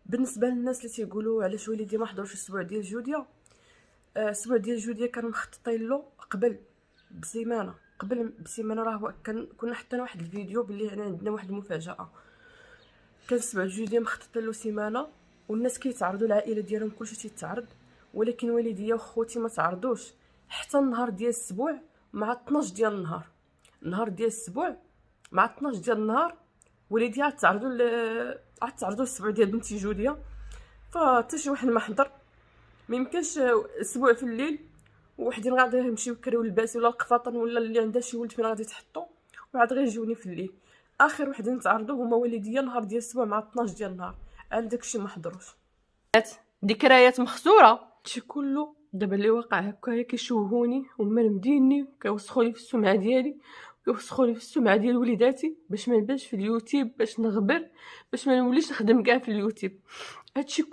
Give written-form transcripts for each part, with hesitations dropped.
بالنسبه للناس اللي تيقولوا علاش وليدي ما حضروش الاسبوع ديال جوديا. الاسبوع ديال جوديا كانوا مخططين له قبل بسيمانه راه كنا حطينا واحد الفيديو باللي انا عندنا واحد المفاجاه. كان الاسبوع جوديا مخططين له سيمانه والناس كيتعرضوا، العائله ديالهم كلشي تيتعرض، ولكن والديا وخوتي ما تعرضوش حتى النهار ديال الاسبوع مع 12 ديال النهار. النهار ديال الاسبوع مع 12 ديال النهار وليدي عتعرضوا الاسبوع ديال بنتي جوديا، فحتى شي واحد ما حضر. ما يمكنش اسبوع في الليل وحدين غادي يمشيو يكريو الباس ولا القفاطن ولا اللي عندها شي ولد فين غادي تحطو، وعاد غيجوني في الليل. اخر وحدين تعرضوا هما والديا نهار ديال الاسبوع مع 12 ديال النهار، عاد داكشي ما حضروش. ذكريات مخسوره شي كله. دابا اللي واقع هكايا كيشوهوني هما المديني، كيوسخوني في السمعه ديالي، كيوسخوني في السمعه ديال وليداتي، باش ما نبانش في اليوتيوب، باش نغبر، باش ما نوليش نخدم كاع في اليوتيوب. هادشي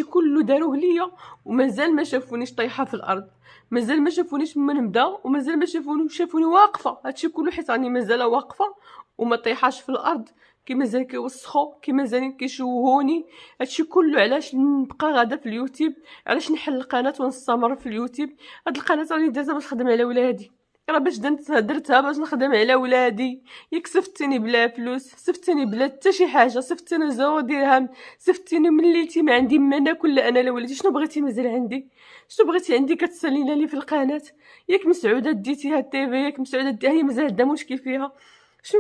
كله داروه ليا ومازال ما شافونيش طايحه في الارض، مازال ما شافونيش من نبدا، ومازال ما شافوني واقفه. هادشي كله حيت راني مازال واقفه وما طيحاش في الارض. كي مازال كيوسخوا، كي مازال كيشوهوني. هادشي كله علاش نبقى غادا في اليوتيوب، علاش نحل القناه ونستمر في اليوتيوب. هاد القناه راني دازا باش نخدم على ولادي، راه باش درتها باش نخدم على ولادي. ياك سفتيني بلا فلوس، سفتيني بلا حتى شي حاجه، سفتيني 0 درهم، سفتيني من ليلتي ما عندي ما ناكل لا انا لا ولادي. شنو بغيتي مازال عندي؟ شنو بغيتي عندي كتسالينا لي في القناه؟ ياك مسعوده ديتيها التيفي، ياك مسعوده ديها هي مازال عندها مشكل فيها.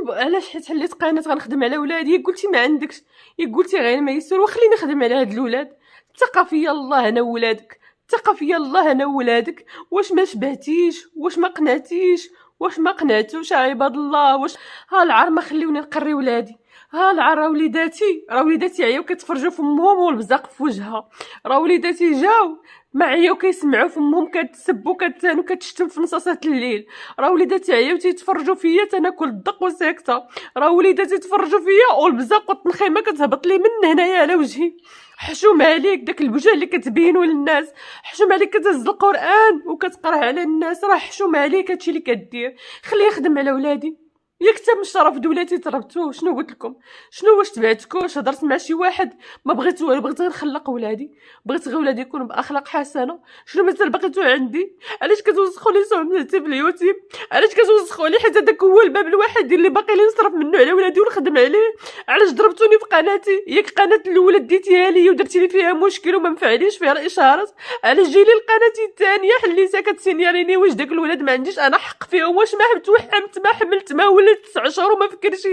علاش حيت حليت قناه غنخدم على ولادي؟ ياك قلتي ما عندكش، ياك قلتي غير ميسور وخليني نخدم على هاد الولاد. ثقه فيا الله انا وولادك، ثقه فيا الله انا وولادك. واش ما شبعتيش؟ واش ما قنعتيش؟ واش ما قنعتوش عباد الله؟ واش ها العار ما خليوني نقري ولادي؟ ها العار راه وليداتي عياو كيتفرجوا في امهم والبزاق في وجهها. راه وليداتي جاو ما عياو كيسمعوا في امهم كتسب وكتهان وكتشتم في نصاصات الليل. راه وليداتي عياو تيتفرجوا فيا تناكل الدق وساكته. راه وليداتي تفرجوا فيا والبزاق والتنخيمه كتهبط لي من هنايا على وجهي. حشوم عليك داك البجاه اللي كتبينو للناس، حشوم عليك كتهز القران وكتقراه على الناس. راه حشوم عليك هادشي اللي كدير. خليه يخدم على ولادي. ياك حتى من شرف دولتي تربتو. شنو قلت لكم؟ شنو واش تبعتكوش؟ هضرت مع شي واحد؟ ما بغيت والو، بغيت غير نخلق ولادي، بغيت غير ولادي يكونوا باخلاق حسنه. شنو مازال بقيتو عندي؟ علاش كتوسخوا لي سمعتي في اليوتيوب؟ علاش كتوسخوا لي؟ حيت هذاك هو الباب الوحيد اللي باقي لي نصرف منه على ولادي ونخدم عليه. علاش ضربتوني في قناتي؟ ياك قناه الاولى ديتيها لي ودرتي لي فيها مشكل وما نفعليش فيها الاشارات، علاش جيلي القناه الثانيه حليتها كتسينياليني؟ واش داك الولاد ما عنديش انا حق فيهم؟ واش ما توحمت ما حملت ما ولدت 9 شهور وما فكرش؟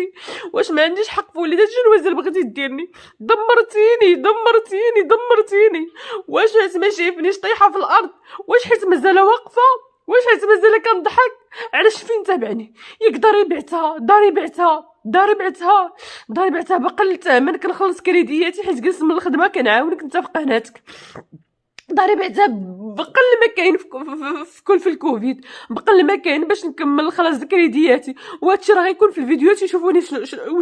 واش ما عنديش حق في وليداتي؟ شنو مازال بغيتي ديرني؟ دمرتيني. واش حيت ما شايفنيش طايحه في الارض؟ واش حيت مازال واقفه؟ واش حيت مازال كنضحك؟ علاش فين تابعني؟ ياك داري بعتها بقل الثمن كنخلص كريدياتي حيت جلست من الخدمه كنعاونك انت في قناتك. داري بعتها بقل ما كاين في الكوفيد، بقل ما كاين باش نكمل خلاص كريدياتي. وهادشي راه غيكون في الفيديوهات يشوفوني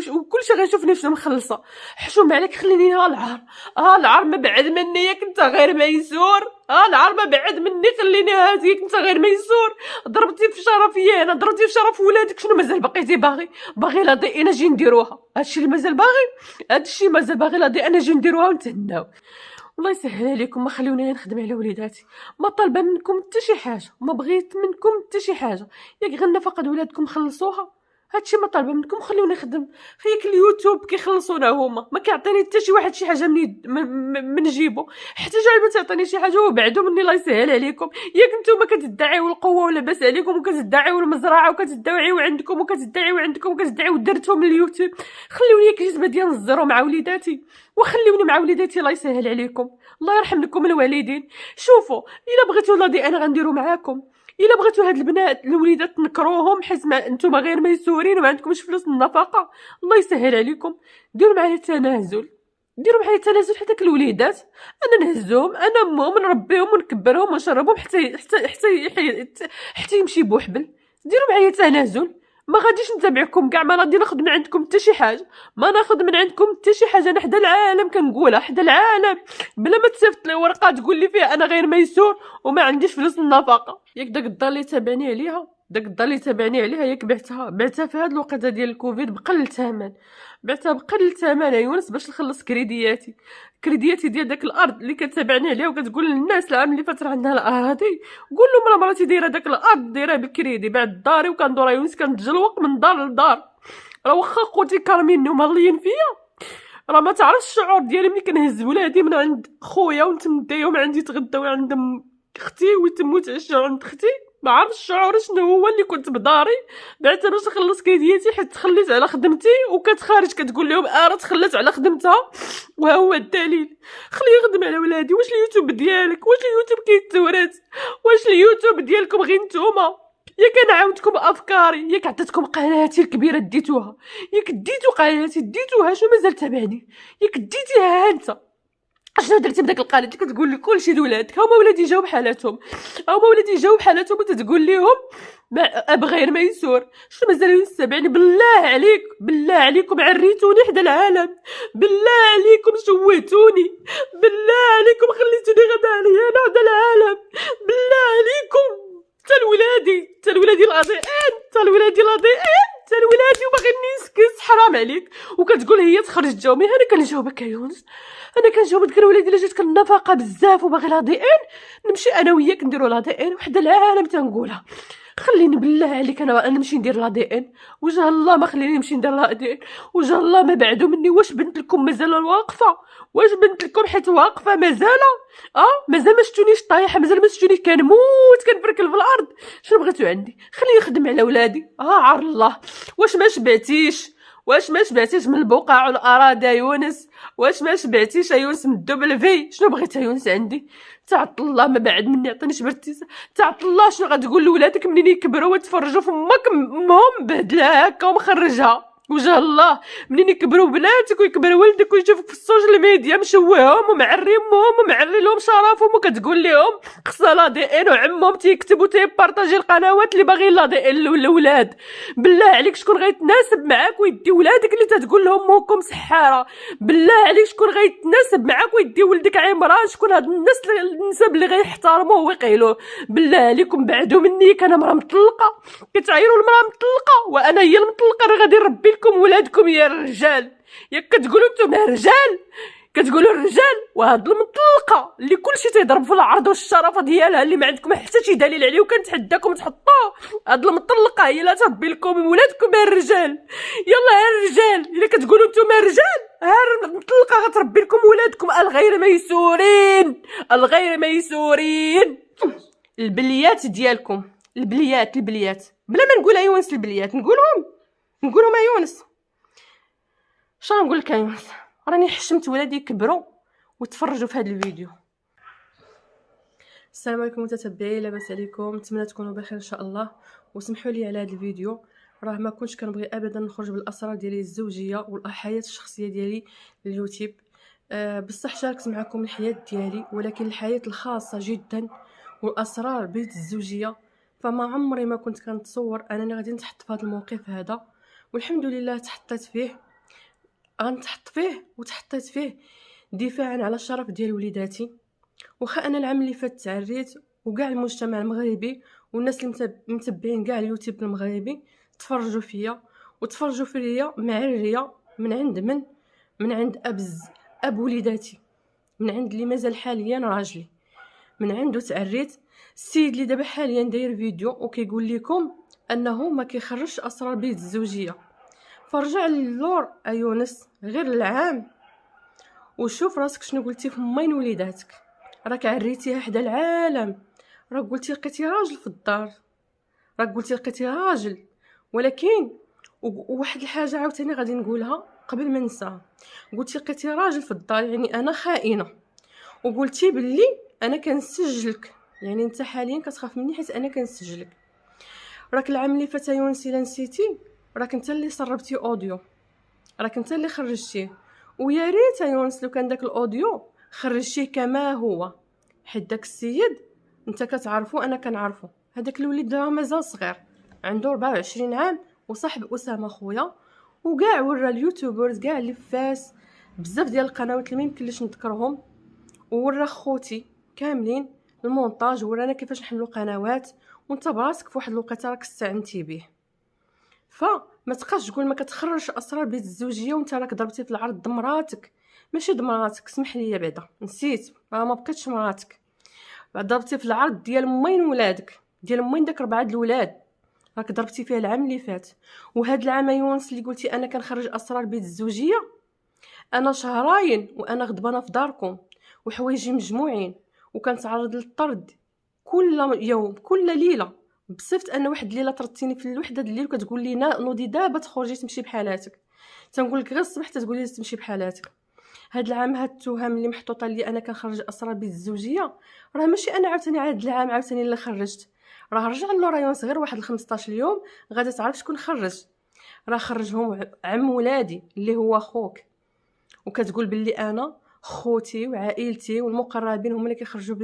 وكلشي غيشوفني شنو مخلصه. حشوم عليك خليني. ها العار ما بعد مني ياك انت غير ميسور. العار ما بعد مني خليني هاديك انت غير ميسور. ضربتي في شرفي انا، ضربتي في شرف ولادك. شنو مازال بقيتي باغي لا ضي انا جي نديروها؟ هادشي اللي مازال باغي لا ضي انا جي نديروها ونتهناو. الله يسهل عليكم، ما خليوني نخدم على وليداتي. ما طالبه منكم حتى شي حاجه، ما بغيت منكم حتى شي حاجه. ياك غير نفقد ولادكم خلصوها، هادشي ما طالبه منكم. خليوني نخدم. خيك اليوتيوب كيخلصونا هما، ما كيعطيني حتى شي واحد شي حاجه من جيبو. حتى جاي ما تعطيني شي حاجه وبعدو مني. الله يسهل عليكم. ياك نتوما كتدعيو القوه ولاباس عليكم وكتدعيو المزرعه وكتدعيو عندكم وكتدعيو درتو من اليوتيوب. خليوني ياك جزبه ديال الزرو مع وليداتي، وخليوني مع وليداتي. الله يسهل عليكم، الله يرحم لكم الوالدين. شوفوا الا بغيتوا ولادي انا غنديرو معاكم، الا بغيتوا هاد البنات الوليدات تنكروهم حيت ما انتم غير ميسورين وما عندكمش فلوس النفقه. الله يسهل عليكم، ديروا معايا التنازل، حتى الوليدات انا نهزهم، انا امهم نربيهم ونكبرهم ونشربهم حتى يمشي بوحبل. ديروا معايا تنازل. ما غاديش نتابعكم كاع، ما غادي ناخذ من عندكم حتى شي حاجه، ما ناخذ من عندكم حتى شي حاجه. انا حدا العالم كنقولها، حدا العالم بلا ما تصيفط لي ورقه تقول لي فيها انا غير ميسور وما عنديش فلوس النفقه. ياك داك الدار اللي تابعني عليها، ياك بعتها في هاد الوقيته ديال الكوفيد بقل الثمن. بعتها بقل ثمن يونس باش نخلص كريدياتي ديال داك الارض اللي كتابعني عليها وكتقول للناس العام اللي فات راه عندنا الاراضي. قول لهم راه مراتي دايره داك الارض دايره بالكريدي بعد داري وكندور يونس كنتجلوق من دار لدار. راه واخا خوتي كارميني وماليين فيا راه ما تعرفش الشعور ديالي ملي كنهز ولادي من عند خويا ونتمداو عندي يتغداو عند اختي ويتموا يتعشاو عند اختي. ما عرفتش الشعور شنو هو اللي كنت بداري بعت باش نخلص كريدياتي حيت تخليت على خدمتي وكتخارج كتقول لهم راه تخلت على خدمتها وها هو الدليل. خليه يخدم على ولادي. واش اليوتيوب ديالك واش اليوتيوب كيتورث واش اليوتيوب ديالكم غير نتوما ياك انا عاودتكم افكاري ياك عطيتكم قناتي الكبيره ديتوها ياك ديتو قناتي ديتوها شنو مازال تابعني ياك ديتيها انت شنو درتي بداك القناه اللي كتقول لي كلشي لولادك هما ولادي جاو بحالاتهم وتتقول لهم اب غير ميسور شنو مازال يتبعني. بالله عليكم عريتوني حدا العالم بالله عليكم شوهتوني بالله عليكم خليتوني غدا عليا انا حدا العالم بالله عليكم حتى لولادي وباغي نسكت حرام عليك. وكتقول هي تخرج تجاوبني انا كنجاوبك يا يونس انا كنجاوبك كان ولادي الا جات كنفقه بزاف وباغي لا دي ان نمشي انا وياك نديرو لا دي ان وحده العالم تنقولها. خليني بالله عليك انا نمشي ندير لا دي ان وجه الله ما خليني نمشي ندير لا دي ان وجه الله ما بعدو مني. واش بنت لكم مازال واقفه حيت واقفه مازال ما شفتونيش طايحه مازال ما شفتوني كنموت كنبركل في الارض. شنو بغيتو عندي خليني نخدم على ولادي عار الله. واش ما شبعتيش من البقاع والاراضي يا يونس واش ما شبعتيش يا يونس من الدبل في شنو بغيتي يا يونس عندي تعط الله ما بعد مني عطيني شبرتي تعط الله. شنو غتقول لولادك منين يكبروا ويتفرجوا في امك امهم بهدلها هكا ومخرجها وجه الله منين يكبروا بناتك ويكبر ولدك ويشوفك في السوشيال ميديا مشوههم ومعري امهم ومعري لهم شرفهم وكتقول لهم خصها لا دي ان وعمهم تيكتبوا تيبارطاجي القنوات اللي باغيين لا دي ان الاولاد. بالله عليك شكون غيتناسب معاك ويدي ولادك اللي تتقول لهم موكم سحاره. بالله عليك شكون غيتناسب معاك ويدي ولدك عمران. شكون هاد النسب اللي غيحترموه ويقيلوه. بالله عليكم بعدوا مني انا مرا مطلقه كتعايروا المراه مطلقه وانا هي المطلقه راه غادي نربي لكم ولادكم يا الرجال. ياك كتقولوا نتوما رجال كتقولوا الرجال وهاد المطلقه اللي كلشي تيضرب في العرض والشرفه ديالها اللي ما عندكم حتى شي دليل عليه وكنتحداكم تحطوه. هاد المطلقه هي لا تربي لكم ولادكم يا الرجال. يلا يا الرجال الا كتقولوا نتوما رجال ها المطلقه غتربي لكم ولادكم الغير ميسورين. البليات ديالكم البليات بلا ما نقولها يونس البليات نقولهم يا يونس. شنو نقول لك يا يونس راني حشمت ولادي يكبروا وتفرجوا في هذا الفيديو. السلام عليكم متتبعين لاباس عليكم نتمنى تكونوا بخير ان شاء الله. وسمحوا لي على هذا الفيديو راه ما كنتش كنبغي ابدا نخرج بالاسرار ديالي الزوجيه والحياه الشخصيه ديالي لليوتيوب بصح شاركت معكم الحياه ديالي ولكن الحياه الخاصه جدا والاسرار بيت الزوجيه فما عمري ما كنت كنتصور انني غادي نتحط في هذا الموقف هذا. والحمد لله تحطيت فيه وتحطيت فيه دفاعا على الشرف ديال وليداتي. واخا انا العام اللي فات تعريت وكاع المجتمع المغربي والناس اللي متبعين كاع اليوتيوب المغربي تفرجوا فيا وتفرجوا فيا معريه من عند اب وليداتي من عند اللي مازال حاليا راجلي من عنده تعريت. السيد اللي دابا حاليا داير فيديو وكيقول لكم انه ما كيخرجش اسرار بيت الزوجيه. فرجع للور يونس غير العام وشوف راسك شنو قلتي في مين وليداتك. راك عريتيها حدا العالم راك قلتي لقيتي راجل في الدار ولكن وواحد الحاجه عاوتاني غادي نقولها قبل ما ننساها. قلتي لقيتي راجل في الدار يعني انا خائنه وقلتي باللي انا كنسجلك يعني انت حاليا كتخاف مني حيت انا كنسجلك. راك العام اللي فات يونس الا نسيتي راك انت اللي سربتي اوديو راك انت اللي خرجتيه ويا ريت يونس لو كان داك الاوديو خرجتيه كما هو حيت داك السيد انت كتعرفو انا كنعرفو. هذاك الوليد دابا مازال صغير عنده 24 عام وصاحب اسامه خويا وكاع ورا اليوتيوبرز كاع اللي فاس بزاف ديال القنوات اللي ما يمكنليش نذكرهم وورا خوتي كاملين المونتاج ورانا كيفاش نحملوا قنوات وانت براسك في واحد الوقيته راك استعنتي به. ما تبقاش تقول ما كتخرجش اسرار بيت الزوجيه وانت راك ضربتي في العرض مراتك. ماشي مراتك، سمح لي بعدا نسيت، ما بقيتش مراتك، ضربتي في العرض ديال امين ولادك، ديال امين داك 4 الولاد راك ضربتي فيها العام اللي فات. وهاد العام يونس اللي قلتي انا كنخرج اسرار بيت الزوجيه، انا شهرين وانا غضبانه في داركم وحوايجي مجموعين وكنتعرض للطرد كل يوم كل ليله، بصفت ان واحد الليله طردتيني في الوحده الليل وكتقول لي نوضي دابا تخرجي تمشي بحالاتك. تنقول لك غير الصبح تقول لي تمشي بحالاتك. هاد العام هاد التهم اللي محطوطه لي انا كنخرج اسرار بيت الزوجيه، راه ماشي انا عاوتاني هاد العام عاوتاني اللي خرجت، راه رجع لورا يونس غير واحد 15 يوم غادي تعرف شكون خرج. راه خرجهم عم ولادي اللي هو خوك، وكتقول باللي انا خوتي وعائلتي والمقربين هما اللي كيخرجوا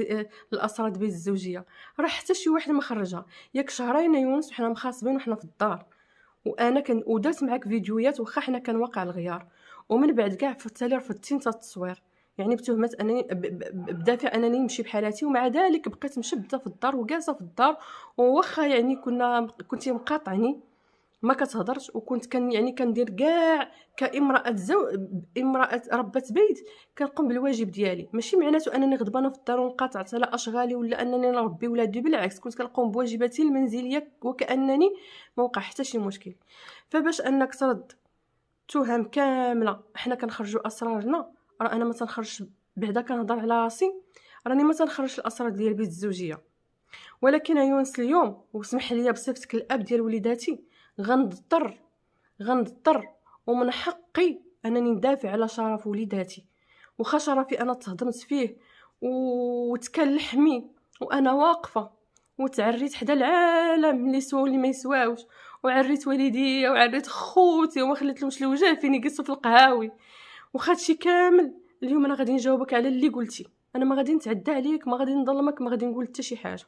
الاسرار بيت الزوجيه. راه حتى شي واحد ما خرجها. ياك شهرين يونس وحنا مخاصبين وحنا في الدار، وانا ودرت معاك فيديوهات واخا حنا كان واقع الغيار، ومن بعد كاع في التالي رفضتي انت التصوير، يعني بتهمه انني بدافع انني نمشي بحالاتي، ومع ذلك بقيت مشبته في الدار وجالسه في الدار. وواخا يعني كنتي مقاطعني ما كتهضرش، وكنت كندير كاع كامراه امراه ربة بيت كنقوم بالواجب ديالي. ماشي معناته انني غضبانه في الدار وانقطعت على اشغالي ولا انني نربي ولادي، بالعكس كنت كنقوم بواجباتي المنزليه وكانني ما وقع حتى شي مشكل. فباش انك ترد تهم كامله حنا كنخرجوا اسرارنا، راه انا ما تنخرجش بعدا كنهضر على راسي، راني ما تنخرجش الاسرار ديال بيت الزوجيه. ولكن يونس اليوم وسمح لي بصفتك الاب ديال وليداتي غنضطر ومن حقي انني ندافع على شرف وليداتي، وخا شرفي انا تهضمت فيه وتكل لحمي وانا واقفه وتعريت حدا العالم اللي سوا اللي ما يسواوش، وعريت والديا وعريت خوتي وما خليتلهمش الوجه فين يجلسوا في القهاوي. وخاتشي كامل اليوم انا غادي نجاوبك على اللي قلتي. انا ما غادي نتعدى عليك، ما غادي نظلمك، ما غادي نقول حتى شي حاجه.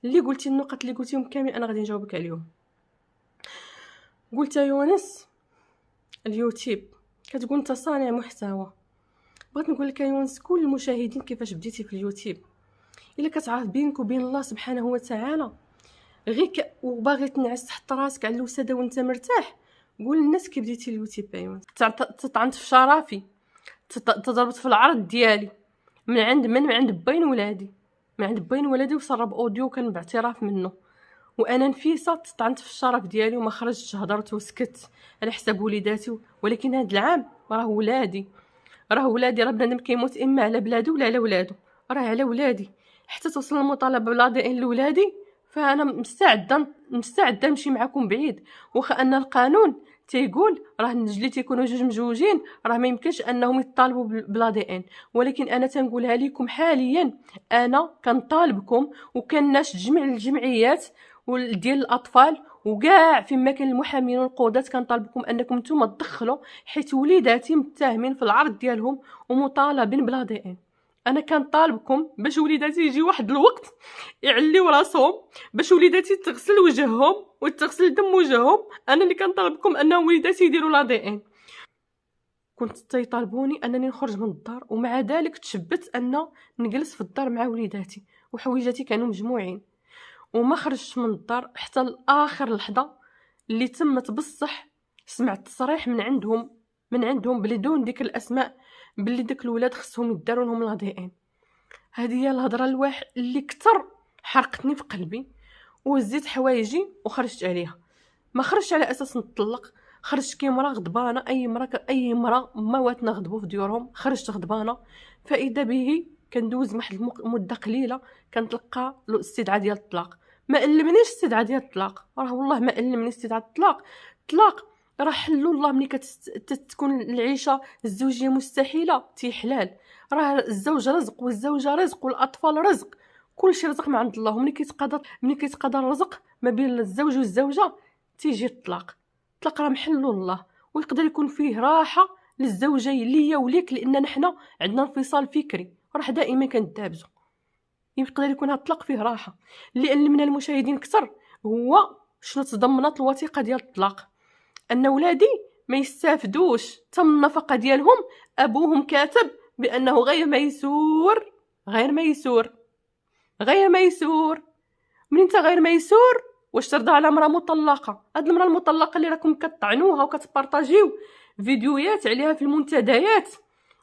اللي قلتي النقط اللي قلتيهم كامل انا غادي نجاوبك عليهم. قلت يا يونس اليوتيوب كتقول انت صانع محتوى. بغيت نقول لك يا يونس كل المشاهدين كيفاش بديتي في اليوتيوب، الا كتعرف بينك وبين الله سبحانه وتعالى غير وباغي تنعس تحط راسك على الوساده وانت مرتاح، قول للناس كي بديتي اليوتيوب يا يونس. تطعنت في شرفي، تضربت في العرض ديالي من عند بين ولادي وسرب اوديو كان باعتراف منه، وانا نفيسه تطعنت في الشرف ديالي وما خرجتش هضرت وسكت على حساب وليداتي. ولكن هذا العام راه ولادي راه بنادم كيموت اما على بلادو ولا على ولادو، راه على ولادي. حتى توصل المطالبه بلا دي ان لولادي فانا مستعده نمشي معكم بعيد، واخا ان القانون تيقول راه اللي تيكونوا جوج مزوجين راه ما يمكنش انهم يطالبوا بلا دي ان. ولكن انا تنقولها لكم حاليا، انا كنطالبكم وكناش تجمع الجمعيات ديال الاطفال وكاع فيما كان المحامين والقضاة كنطالبكم انكم نتوما تدخلوا، حيت وليداتي متهمين في العرض ديالهم ومطالبين بلا دي ان. انا كنطالبكم باش وليداتي يجي واحد الوقت يعليو راسهم، باش وليداتي تغسل وجههم وتغسل دم وجههم. انا اللي كنطالبكم ان وليداتي يديروا لا دي ان. كنت تيطالبوني انني نخرج من الدار، ومع ذلك تشبت ان نجلس في الدار مع وليداتي وحويجاتي كانوا مجموعين، وما خرجتش من الدار حتى لاخر لحظه اللي تمت. بصح سمعت تصريح من عندهم بدون ذكر الاسماء باللي داك الولاد خصهم يداروا لهم لا دي ان. هذه هي الهضره الواحد اللي كتر حرقتني في قلبي، وزيت حوايجي وخرجت عليها. ما خرجتش على اساس نطلق، خرجت كيمرا غضبانه. اي مرة ما وات نغضبوا في ديورهم خرجت غضبانه. فاذا به كندوز واحد المده قليله كنتلقى الاستدعاء ديال الطلاق. ما علمنيش استدعاء ديال الطلاق، راه والله ما علمني استدعاء الطلاق. راه حلو الله ملي كتكون العيشه الزوجيه مستحيله حلال. راه الزوج رزق والزوجه رزق والاطفال رزق، كل شيء رزق من عند الله. ملي كيتقدر الرزق ما بين الزوج والزوجه تيجي الطلاق راه محلو الله، ويقدر يكون فيه راحه للزوجين ليا وليك، لان حنا عندنا انفصال فكري راه دائما كندابزو. يقدر يكون هاد الطلاق فيه راحه، لان من المشاهدين كثر هو شنو تضمنت الوثيقه ديال الطلاق، ان ولادي ما يستافدوش تم النفقه ديالهم. ابوهم كاتب بانه غير ميسور. من انت غير ميسور واش ترضى على مرا مطلقه؟ هاد المرا المطلقه اللي راكم كطعنوها وكتبارطاجيو فيديوهات عليها في المنتديات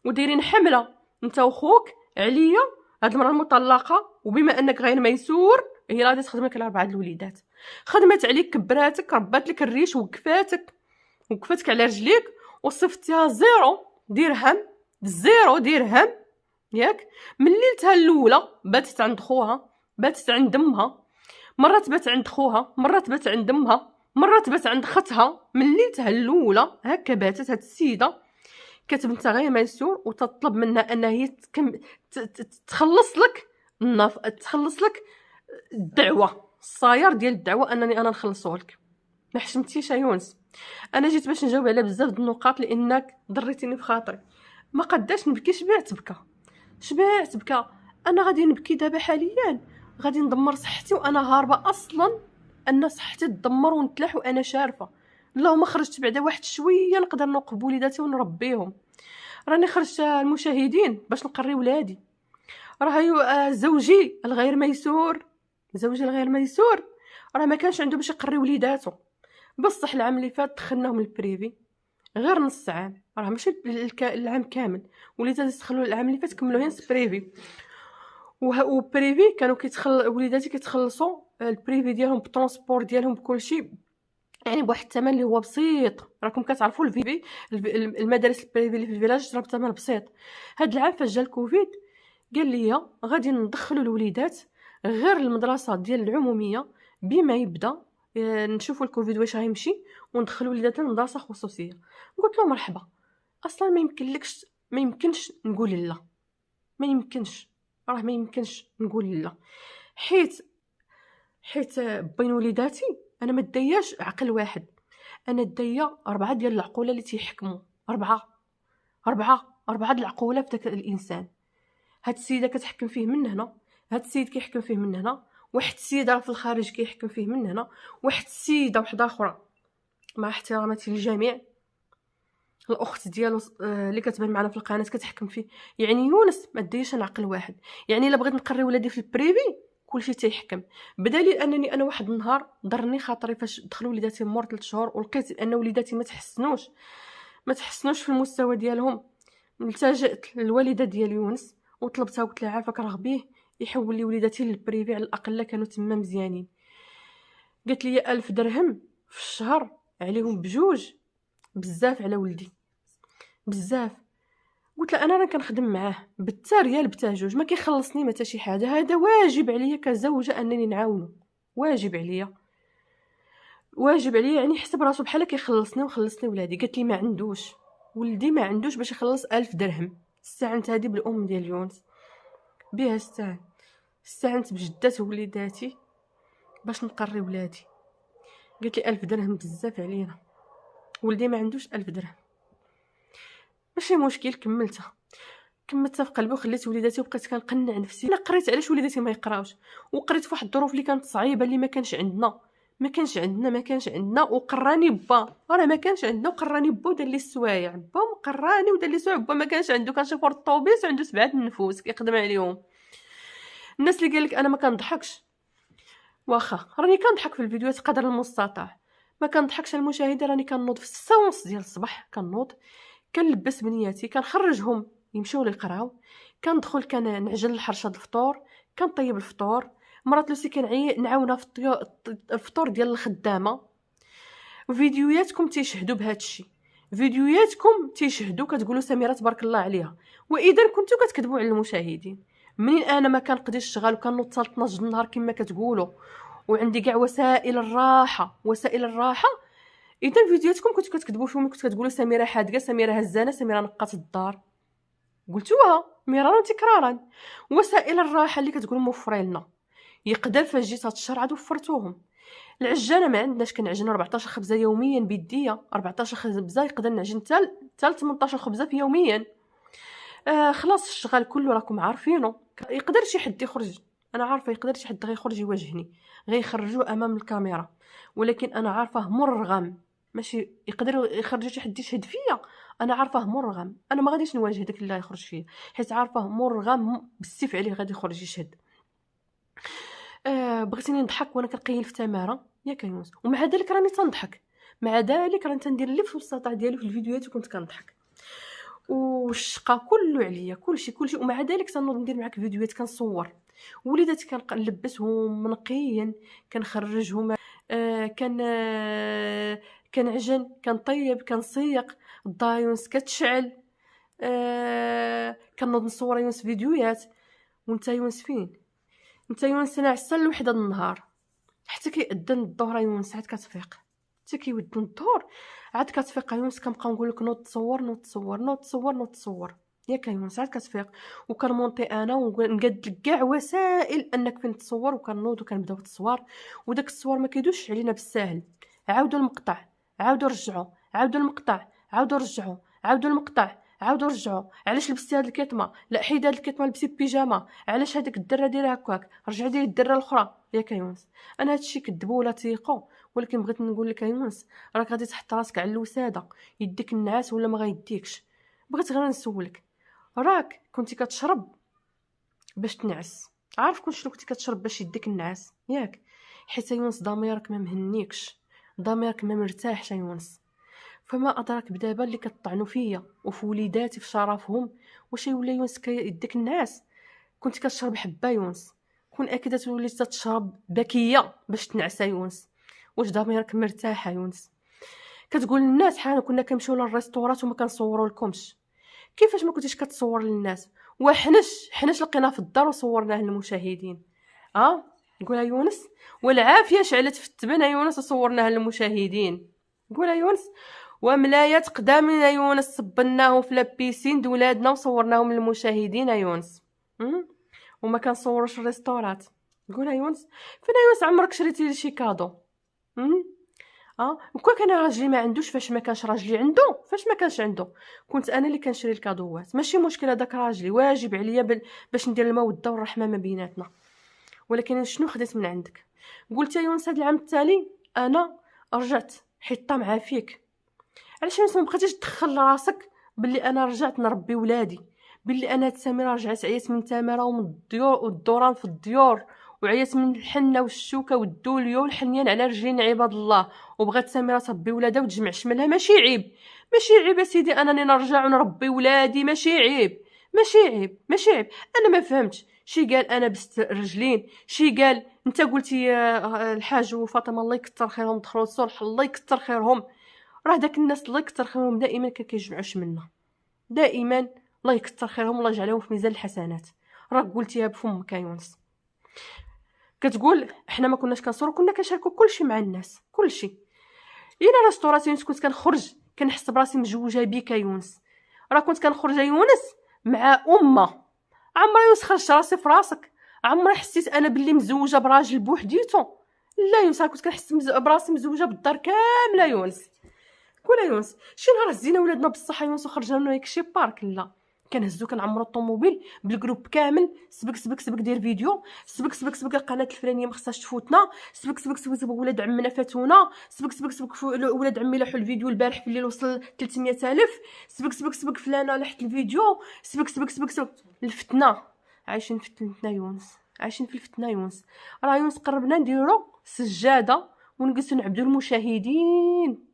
ودايرين حمله انت وخوك عليا، هاد المرا المطلقه، وبما انك غير ميسور هي غادي تخدم لك على 4 الوليدات، خدمت عليك، كبراتك، ربات لك الريش، وقفتك على رجليك وصفتيها 0 درهم ياك. من ليلتها الاولى باتت عند خوها، باتت عند امها، مرات بات عند خوها، مرات بات عند امها، مرات بات عند ختها. من ليلتها الاولى هكا باتت هاد السيده كتبنت غير ميسور، وتطلب منها انها هي تخلص لك تخلص لك الدعوه، الصاير ديال الدعوه انني انا نخلصه لك. ما حشمتيش يونس. انا جيت باش نجاوب على بزاف د النقاط لانك ضريتيني في خاطري. ما قداش نبكي، شبعت بكى. انا غادي نبكي دابا حاليا، غادي ندمر صحتي وانا هاربه اصلا ان صحتي تدمر ونتلاح وانا شارفه. اللهم خرجت بعدا واحد شويه نقدر نوقف بوليداتي ونربيهم. راني خرجت المشاهدين باش نقري ولادي. راه زوجي الغير ميسور راه ما كانش عنده باش يقري وليداتو. بصح العام اللي فات دخلناهم البريفي غير نص عام، راه ماشي العام كامل، وليداتي دخلوا العام اللي فات كملوا هي بريفي. وبريفي كانوا وليداتي كيتخلصوا البريفي ديالهم بالترونسبور ديالهم بكلشي، يعني بواحد الثمن اللي هو بسيط. راكم كتعرفوا الفيبي المدارس البريفي اللي في الفيلاج راه بثمن بسيط. هاد العام فاش جا الكوفيد قال لي غادي ندخلوا الوليدات غير المدرسه ديال العموميه بما يبدا نشوفوا الكوفيد واش غيمشي وندخلوا وليداتنا لمدرسه خصوصيه. قلت له مرحبا، اصلا ما يمكنش نقول لا، ما يمكنش نقول لا، حيت بين وليداتي انا ما داياش عقل واحد، انا دايا 4 ديال العقوله اللي تيحكموا، 4 د العقوله في داك الانسان. هاد السيده كتحكم فيه من هنا، هاد السيد كيحكم فيه من هنا، واحد السيده في الخارج كيحكم فيه من هنا، واحد السيده وحده اخرى مع احتراماتي للجميع الاخت ديالو اللي كتبان معنا في القناه كتحكم فيه. يعني يونس ما دايش عقل واحد. يعني الا بغيت نقري ولادي في البريفي كلشي تيحكم، بدليل انني انا واحد النهار ضرني خاطري فاش دخلوا وليداتي مور 3 شهور ولقيت ان وليداتي ما تحسنوش في المستوى ديالهم. التجأت للوالده ديال يونس وطلبتها وقلت لها عافاك رغبيه يحول لي وليداتي للبريفي على الاقل كانوا تما مزيانين. قالت لي 1000 درهم في الشهر عليهم بجوج بزاف على ولدي بزاف. قلت له انا راه كنخدم معاه بتا ريال بتا جوج ما كيخلصني ما حتى شي حاجه، هذا واجب عليا كزوجه انني نعاونو، واجب عليا يعني حسب راسو بحال كيخلصني وخلصني ولادي. قالت لي ما عندوش ولدي، ما عندوش باش يخلص 1000 درهم. استعنت هذه بالام ديال يونس بها، استعنت بجدات وليداتي باش نقري ولادي. قالت لي 1000 درهم بزاف علينا، ولدي ما عندوش 1000 درهم. ماشي مشكل، كملتها في قلبي وخليت وليداتي وبقيت كنقنع نفسي. انا قريت علاش وليداتي ما يقراوش، وقريت في واحد الظروف اللي كانت صعيبه اللي ما كانش عندنا وقراني با، راه ما كانش عندنا وقراني با ودار لي السوايع با وقراني ودار لي السوايع با. ما كانش عنده، كنشوف ورا الطوبيس عنده 7 النفوس كيخدم عليهم. الناس اللي قالك انا ما كنضحكش، واخا راني كنضحك في الفيديوهات قدر المستطاع، ما كنضحكش على المشاهده. راني كنوض في 6:30 ديال الصباح، كنوض كنلبس بنياتي كنخرجهم يمشيو يقراو، كندخل كنعجن الحرشه الفطور، كنطيب الفطور. مرات لوسي نعاونها في الفطور ديال الخدامه. فيديوهاتكم تيشهدوا بهذا الشيء، فيديوهاتكم تيشهدوا كتقولوا سميره تبارك الله عليها. واذا كنتو كتكذبوا على المشاهدين، منين انا ما كنقضيش الشغل وكنوض حتى 12 النهار كما كتقولوا وعندي كاع وسائل الراحه اذا فيديوهاتكم كنتو كتكذبوا فيهم، كنتو كتقولوا سميره حادقه، سميره هزانه، سميره نقات الدار، قلتوها مرارا تكرارا. وسائل الراحه اللي كتقول موفرين لنا يقدر فاش جيت هاد الشهر عاد وفرتوهم. العجانه ما عندناش، كنعجنوا 14 خبزه يوميا بيديه، 14 خبزه يقدر نعجن حتى 18 خبزه في يوميا. خلاص الشغل كله راكم عارفينه. يقدر شي حد يخرج، انا عارفه يقدر شي حد غيخرج يواجهني، غيخرجوه امام الكاميرا، ولكن انا عارفه مرغم، ماشي يقدر يخرج شي حد يشهد فيا. انا عارفه مرغم، انا ما غاديش نواجه داك اللي يخرج فيا، حيت عارفه مرغم بالسيف عليه غادي يخرج يشهد. بغيتيني نضحك وانا كنقيل في تماره، ياك يونس. ومع ذلك راني تنضحك، مع ذلك راني تندير اللي في السطح ديالي في الفيديوهات وكنت كنضحك، والشقه كله عليا كلشي. ومع ذلك تنوض ندير معاك فيديوهات كنصور وليدات كنلبسهم منقيا، كنخرجهم كنعجن كنطيب كنسيق الدار يونس كتشعل، كنوض نصور يونس فيديوهات. وانت يونس فين؟ انت يونس ناعسه لوحده النهار حتى كيأذن الظهر يونس عاد كتفيق، حتى كيودن الظهر عاد كتفيق يونس. كنبقى نقول لك نوض تصور نوض تصور نوض تصور نوض تصور ياك يونس عاد كتفيق. وكنمونطي انا ونقاد لك كاع وسائل انك فين تصور، وكنوض وكنبداو التصوير. وداك التصوير ما كيدوش علينا بالساهل، عاودوا المقطع عاودوا رجعوا، عاودوا المقطع عاودوا رجعوا، عاودوا المقطع عاودوا رجعوا. علاش لبستي هاد الكتمه؟ لا حيد هاد الكتمه لبسي بيجاما. علاش هذيك الدره دايره هكاك؟ رجع ديري الدره الاخرى ياك يونس. انا هادشي كذبوا ولا تيقوا، ولكن بغيت نقول لك يونس راك غادي تحط راسك على الوساده، يديك النعاس ولا ما غيديكش. بغيت غير نسولك، راك كنتي كتشرب باش تنعس؟ عارف شنو كنتي كتشرب باش يديك النعاس ياك؟ حيت يونس ضميرك ما مهنيكش، ضميرك ما مرتاحش يونس. فما ادراك بدابا اللي كطعنوا فيا وفي وليداتي في شرفهم، واش يولي يونس كيديك النعاس؟ كنتي كتشرب حبه يونس، كون اكيد تولي تشرب بكيه باش تنعس يونس. واش ضميرك مرتاح يونس؟ كتقول للناس حنا كنا كنمشيو للريستورات وما كنصوروا لكمش. كيفاش ما كنتيش كتصور للناس؟ حناش لقيناه في الدار وصورناه للمشاهدين. قولها يونس. والعافيه شعلت في التبن يونس وصورناها للمشاهدين. قولها يونس. وملايات قدامنا يونس صبناهم في لابيسين د ولادنا وصورناهم للمشاهدين يونس. وما كنصوروش الريستورات. قولها يونس. فين يونس عمرك شريتي لي شي كادو؟ وكون كان راجلي ما عندوش، فاش ما كانش راجلي عنده، فاش ما كانش عنده كنت انا اللي كنشري الكادوات. ماشي مشكل هذاك راجلي، واجب عليا باش ندير الموده والرحمه ما بيناتنا. ولكن شنو خديت من عندك؟ قلت يا يونس هذا العام التالي انا رجعت حيطه مع فيك. علاش يونس ما بقيتيش تدخل راسك باللي انا رجعت نربي ولادي، باللي انا سميره رجعت عيات من تماره ومن الديور والدوران في الديور، وعيات من الحنه والشوكه والدوليو والحنيان على رجلين عباد الله، وبغات سميره تربي ولادها وتجمع شملها. ماشي عيب، ماشي عيب يا سيدي انني نرجع ونربي ولادي. ماشي عيب، ماشي عيب، ماشي عيب. انا ما فهمتش شي قال انا بست رجلين، شي قال انت قلتي يا الحاج وفاطمه الله يكثر خيرهم دخلوا الصلح الله يكثر خيرهم. راه داك الناس الله يكثر خيرهم دائما كيجمعوش منا، دائما الله يكثر خيرهم الله يجعلهم في ميزان الحسنات. راك قلتيها بفمك يا يونس. كتقول احنا ما كناش كنصوروا، كنا كنشاركوا كلشي مع الناس كلشي. الا ريستورات يونس كنت كنخرج كنحس براسي مجوجه بيك يا يونس. راه كنت كنخرج يا يونس مع امه. عمري يونس خرجت راسي في راسك؟ عمري حسيت انا باللي مزوجه براجل بوحديتو؟ لا يونس، كنت كنحس براسي مزوجه بالدار كامله يونس. كولا يونس شي نهار هزينا ولادنا بصحه يونس وخرجنا لنا شي بارك، لا كنهزو كنعمرو الطوموبيل بالجروب كامل، سبك سبك سبك دير فيديو، سبك سبك سبك القناه الفلانيه ما خصهاش تفوتنا، سبك سبك سبك سبك ولاد عمنا فاتونا، سبك سبك سبك ولاد عمي لاحوا الفيديو البارح في الليل وصل 300,000، سبك سبك سبك فلانه لاحت الفيديو، سبك سبك سبك سبك الفتنه. عايشين في الفتنه يونس، عايشين في الفتنه يونس. راه يونس قربنا نديرو سجاده ونجلسو نعبدو المشاهدين.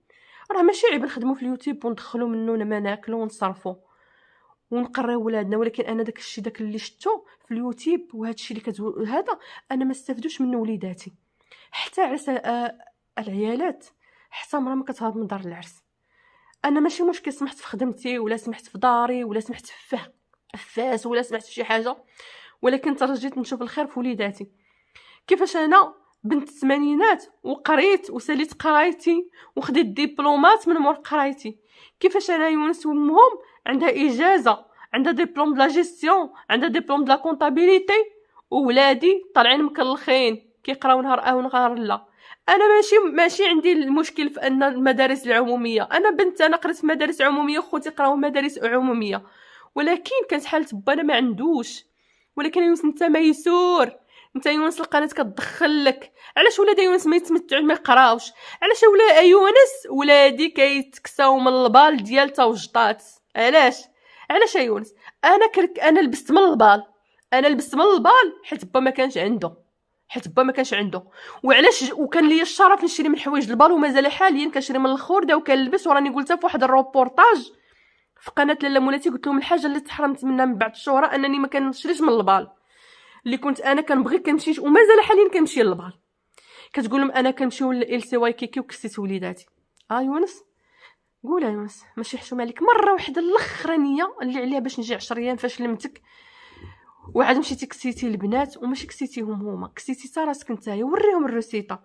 راه ماشي عيب نخدمو في اليوتيوب وندخلو منو ما ناكلو ونصرفو ونقريو ولادنا، ولكن انا داك الشيء داك اللي شفتو في اليوتيوب وهذا الشيء اللي كتقول هذا انا ما استافدوش منه وليداتي. حتى عرس العيالات حتى مرا ما كتهرب من دار العرس. انا ماشي مشكل سمحت في خدمتي ولا سمحت في داري ولا سمحت في فاس ولا سمحت في شي حاجه، ولكن ترجيت نشوف الخير في وليداتي. كيفاش انا بنت الثمانينات وقريت وساليت قرايتي وخديت دبلومات من مور قرايتي، كيفاش انا يونس وامهم عندها اجازه، عندها دبلوم دلا جيستيون، عندها دبلوم دلا كونطابيليتي، وولادي طالعين مكلخين كيقراو نهار ونهار لا. انا ماشي عندي المشكل في ان المدارس العموميه، انا بنت انا قريت في مدارس عموميه وخوتي قراو مدارس عموميه، ولكن كانت حاله بانا ما عندوش. ولكن يونس انت ميسور، انت يونس القناه كتدخل لك. علاش ولادي يونس ما يتمتعوش ما يقراوش؟ علاش ولا يونس ولادي كيتكساو من البال ديال توجطات؟ علاش يا يونس؟ انا لبست من البال، انا لبست من البال حيت با ما كانش عنده، حيت با ما كانش عنده. وعلاش وكان ليا الشرف نشري من حوايج البال ومازال حاليا كنشري من الخرده وكنلبس. وراني قلتها في واحد الروبورتاج في قناه لاله مولاتي، قلت لهم الحاجه اللي تحرمت منها من بعد الشهره انني ما كنشريش من البال اللي كنت انا كنبغي كنمشي، ومازال حاليا كنمشي للبال. كتقول لهم انا كنمشيو لال سي واي كيكي وكسيت وليداتي. يونس قولها يونس، ماشي حشومه عليك، مره واحده الاخرانيه اللي عليها باش نجي 10 ايام فاش لمتك وعاد مشيتي كسيتي البنات وماشي كسيتيهم هما، كسيتي حتى راسك نتايا. وريهم الروسيطه،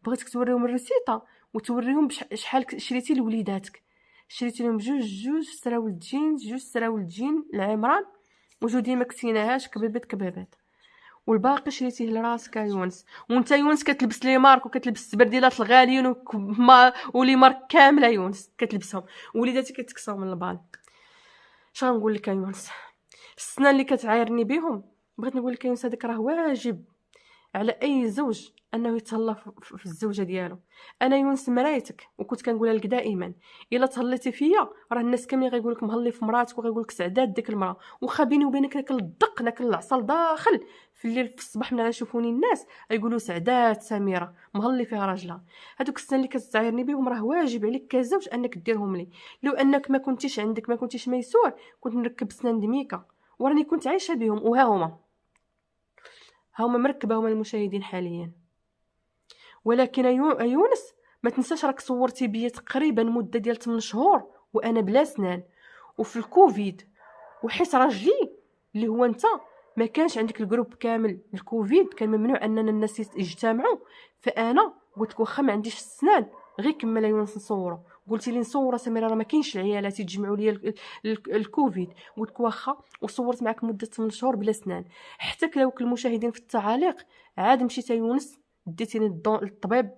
بغيتك توريهم الروسيطه وتوريهم شحال شريتي لوليداتك. شريتي لهم جوج سراول جينز، جوج سراول جين العمران وجودي ما كسيناهاش كبيبات والباقي شريتيه لراسك يا يونس. وانت يونس كتلبس لي مارك وكتلبس السبرديلات الغاليين ولي مارك كامله يونس كتلبسهم، وليداتي كتكساو من البال. شنو نقول لك يا يونس؟ السنان اللي كتعايرني بهم بغيت نقول لك يا يونس هذاك راه واجب على اي زوج انه يتهلا في الزوجه ديالو. انا يونس مرايتك، وكنت كنقولها لك دائما الا تهليتي فيا راه الناس كاملين غيقول لك مهلي في مراتك وغيقول لك سعدات ديك المراه. وخا بيني وبينك ناكل الدق ناكل العصا داخل في الليل في الصباح ملي غيشوفوني الناس يقولوا سعدات سميره مهلي فيها راجلها. هذوك السنان اللي كتعايرني بهم راه واجب عليك كزوج انك ديرهم لي. لو انك ما كنتيش عندك ما كنتيش ميسور كنت نركب سنان دميكه وراني كنت عايشه بهم. وها هما مركبه هما المشاهدين حاليا. ولكن يونس ما تنساش راك صورتي بيا تقريبا مده ديال 8 شهور وانا بلا سنان وفي الكوفيد، وحيت راجلي اللي هو انت ما كانش عندك الجروب كامل. الكوفيد كان ممنوع اننا الناس يجتمعوا، فانا قلت لك واخا ما عنديش السنان غير كمل يونس نصوروا. قلتي لي نصور سميره راه ما كاينش العيالات يتجمعوا لي الكوفيد. قلت لك واخا وصورت معك مده 8 شهور بلا سنان. حتى كلاوك المشاهدين في التعاليق عاد مشيت يونس ديتيني للطبيب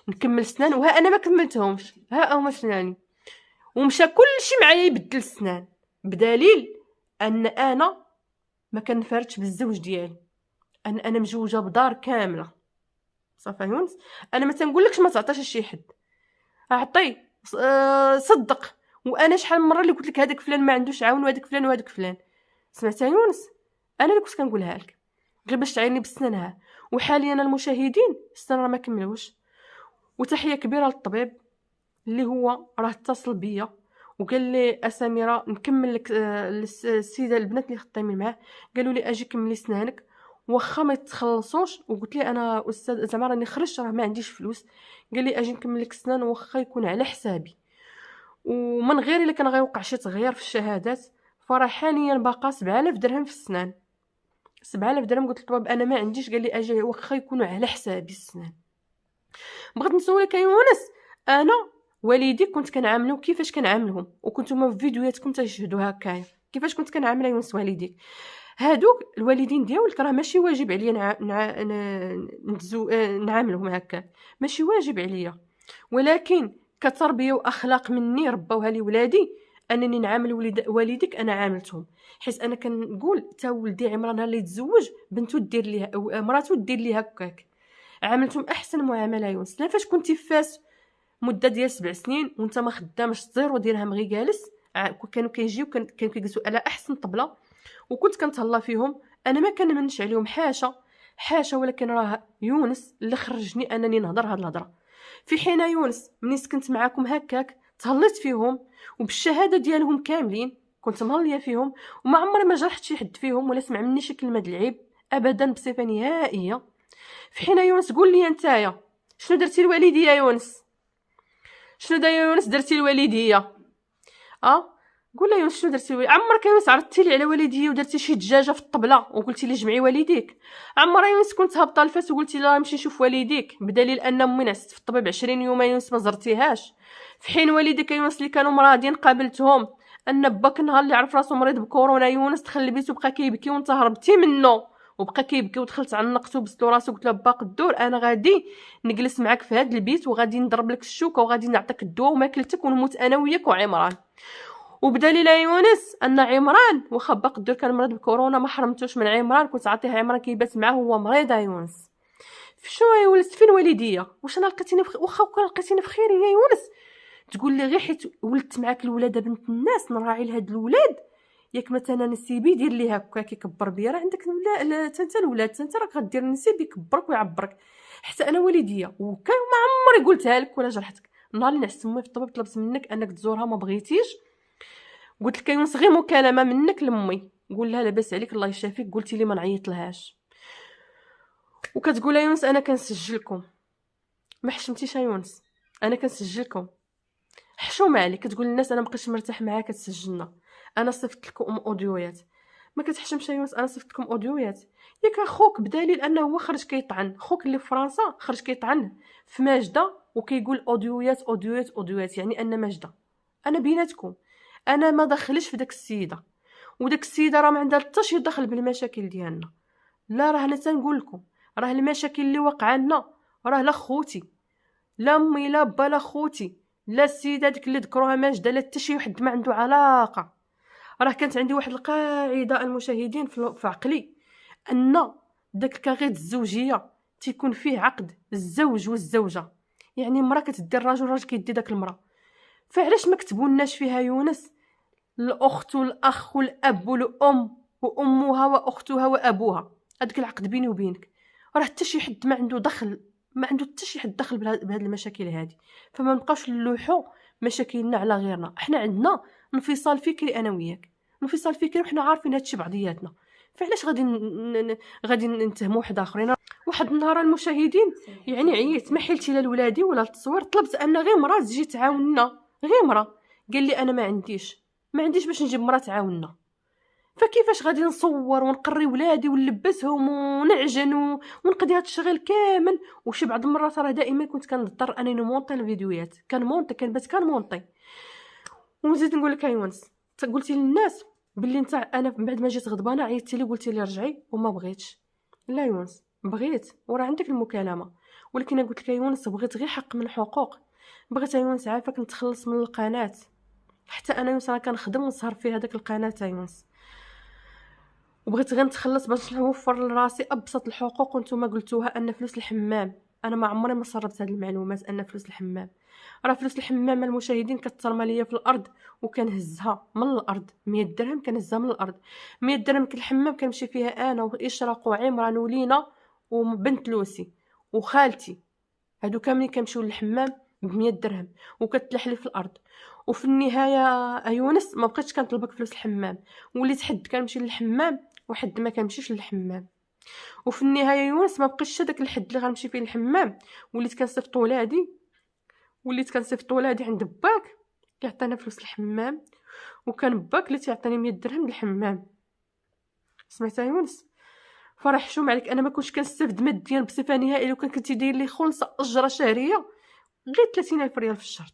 نكمل سنان، وها انا ما كملتهمش، ها هما سناني ومشى كلشي معايا يبدل السنان، بدليل ان انا ما كنفرتش بالزوج ديالي، انا مجوجه بدار كامله. صافي يونس انا ما تنقولكش ما تعطيش شي حد، اعطي صدق. وانا شحال من مره اللي قلت لك هذاك فلان ما عندوش عاون وهذاك فلان وهذاك فلان، سمعتها يونس؟ انا اللي كنت كنقولها لك غير باش تعيني بالسنانها. وحاليا المشاهدين السنان راه ما كملوش. وتحيه كبيره للطبيب اللي هو راه اتصل بيا وقال لي اسميره نكمل لك السيده البنات اللي خدامين معاه قالوا لي اجي كملي سنانك واخا ما يتخلصوش. وقلت لي انا استاذ زعما راني خرجت راه ما عنديش فلوس، قال لي اجي نكمل لك سنان واخا يكون على حسابي ومن غير الا كان غيوقع شي تغيير في الشهادات. فراه حاليا باقا 7000 درهم في السنان، 7000 درهم. قلت للطبيب انا ما عنديش، قال لي اجي واخا يكونوا على حسابي السنان. بغيت نسولك يا يونس، انا والدي كنت كنعاملهم كيفاش كنعاملهم، وكنتو في فيديوهاتكم تشهدوا هكايا كيفاش كنت كنعامل يونس والديك. هادوك الوالدين ديالك راه ماشي واجب عليا نعاملهم هكا، ماشي واجب عليا، ولكن كتربيه واخلاق مني ربوها لي ولادي انني نعامل والديك انا عاملتهم. حيت انا كنقول تا ولدي عمران اللي يتزوج بنته دير ليه مراتو دير ليه هكاك، عاملتهم احسن معامله يونس. لا فاش كنتي فاس مده ديال 7 سنين وانت ما خدامش زيرو درهم غير جالس، كانوا كيجيو كانوا كيجلسوا على احسن طبله وكنت كنتهلا فيهم. انا ما كنمنش عليهم، حاشا، ولكن راه يونس اللي خرجني انني نهضر هاد الهضره. في حين يونس مني سكنت معاكم هكاك تهليت فيهم وبالشهاده ديالهم كاملين كنت مهليه فيهم وما عمري ما جرحت شي حد فيهم ولا سمع مني شي كلمه د العيب ابدا بصفه نهائيه. في حين يونس قول لي نتايا شنو درتي لوالدي يا يونس؟ شنو دا يا يونس درتي لوالديا؟ قول لي يونس شنو درتي لوالدي؟ عمرك يونس عرضتي لي على والديا ودرتي شي دجاجه في الطبله وقلتي لي جمعي والديك؟ عمر يونس كنت هابطه الفاس وقلتي لا نمشي نشوف والديك؟ بدليل ان امي نعست في الطبيب 20 يوم يونس ما زرتيهاش. في حين والديك يونس اللي كانوا مرادين قابلتهم ان باك النهار اللي عرف راسو مريض بكورونا يونس دخل لبيتو بقى كيبكي وانت هربتي منه وبقى كيبكي ودخلت عنقته وبستو راسو قلت له باق الدور انا غادي نجلس معاك في هذا البيت وغادي نضرب لك الشوكه وغادي نعطيك الدواء وماكلتك ونموت انا وياك وعمران. وبدليل يونس ان عمران واخا باق الدور كان مريض بكورونا ما حرمتوش من عمران، كنت عطيه عمران كيبات معاه هو مريض يا يونس. شنو يا ولد فين والديا؟ واش انا لقيتيني واخا لقيتيني في خير يا يونس تقول لي غير حيت ولدت معاك الولاده بنت الناس نراعي لهاد الولاد ياك مثلا نسيبي دير لي هكا كيكبر بيا، راه عندك لا انت الولاد انت راك غدير نسيب يكبرك ويعبرك. حتى انا والديا وكان ما عمري قلتها لك ولا جرحتك. نهار اللي نعست امي في الطبيب طلبت منك انك تزورها ما بغيتيش، قلت لك يونس غير مكالمه منك لامي قول لها لاباس عليك الله يشافيك، قلتي لي ما نعيط لهاش. وكتقول لها يونس انا كنسجلكم، ما حشمتيش يونس انا كنسجلكم، حشومه عليك كتقول للناس انا مابقيتش مرتاح معاك كتسجلنا، انا صيفط لكم اوديويات. ما كتحشمش يونس انا صيفط لكم اوديويات. ياك اخوك بدليل انه هو خرج كيطعن، خوك اللي في فرنسا خرج كيطعن في ماجده وكيقول اوديويات اوديويات اوديويات، يعني ان ماجده انا بيناتكم، انا ما دخلش في داك السيده، وداك السيده راه ما عندها حتى شي دخل بالمشاكل ديالنا. لا راه انا تنقول لكم راه المشاكل اللي وقع لنا راه لا خوتي لا امي لا با لا خوتي لا السيده ديك اللي ذكروها ماجده لا حتى شي واحد ما عنده علاقه. راه كانت عندي واحد القاعده المشاهدين في عقلي ان داك الكاغيد الزوجيه تيكون فيه عقد الزوج والزوجه، يعني مرا كتدي الراجل والراجل كيدي داك المراه. فعلاش ما كتبولناش فيها يونس الاخت والاخ والاب والام وامها واختها وابوها، هذاك العقد بيني وبينك راه حتى شي حد ما عنده دخل، ما عنده حتى شي حد دخل بهاد المشاكل هذه. فما نبقاوش نلوحوا مشاكلنا على غيرنا، احنا عندنا انفصال فكري انا وياك، انفصال فكري وحنا عارفين هادشي بعضياتنا، فعلاش غادي نتهموا واحد اخرين. واحد النهار المشاهدين يعني عييت ما حيلتي لا لولادي ولا التصوير، طلبت ان غير مرا تجي تعاوننا، غير مرا. قال لي انا ما عنديش باش نجيب مرا تعاوننا، فكيفاش غادي نصور ونقري ولادي ونلبسهم ونعجن ونقضي هاد الشغل كامل. وشي بعض المرات راه دائما كنت كنضطر انني نمونطي الفيديوهات، كان مونطي. ونزيد نقول لك يونس قلتي للناس باللي انت انا من بعد ما جيت غضبانه عيطتي لي قلتي لي رجعي وما بغيتش. لا يونس بغيت وراه عندك المكالمه، ولكن قلت لك يونس بغيت غير حق من الحقوق، بغيت يونس عافاك نتخلص من القناه، حتى انا يونس راه كنخدم ونسهر في هذاك القناه يونس، وبغيت غير نتخلص باش نوفر لراسي ابسط الحقوق. وانتم قلتوها ان فلوس الحمام، انا ما عمري ما سربت هذه المعلومات ان فلوس الحمام، راه فلوس الحمام المشاهدين كترمى ليا في الارض وكنهزها من الارض. 100 درهم كنهزها من الارض، 100 درهم الحمام كنمشي فيها انا واشراق وعمران ولينا وبنت لوسي وخالتي، هادو كاملين كنمشيو للحمام ب100 درهم وكتلحلي في الارض. وفي النهايه يونس ما بقيتش كنطلبك فلوس الحمام، وليت حد كنمشي للحمام وحد ما كنمشيش للحمام. وفي النهايه يونس ما بقيتش داك الحد اللي غنمشي فيه للحمام، وليت كنصيفط ولادي عند باك كيعطينا فلوس الحمام، وكان باك اللي تيعطيني 100 درهم للحمام. سمعتها يونس؟ فراه حشوم عليك انا ما كنتش كنستافد ماديا بصفه نهائيه. لو كنتي داير لي خلصه اجره شهريه غير 30,000 ريال في الشهر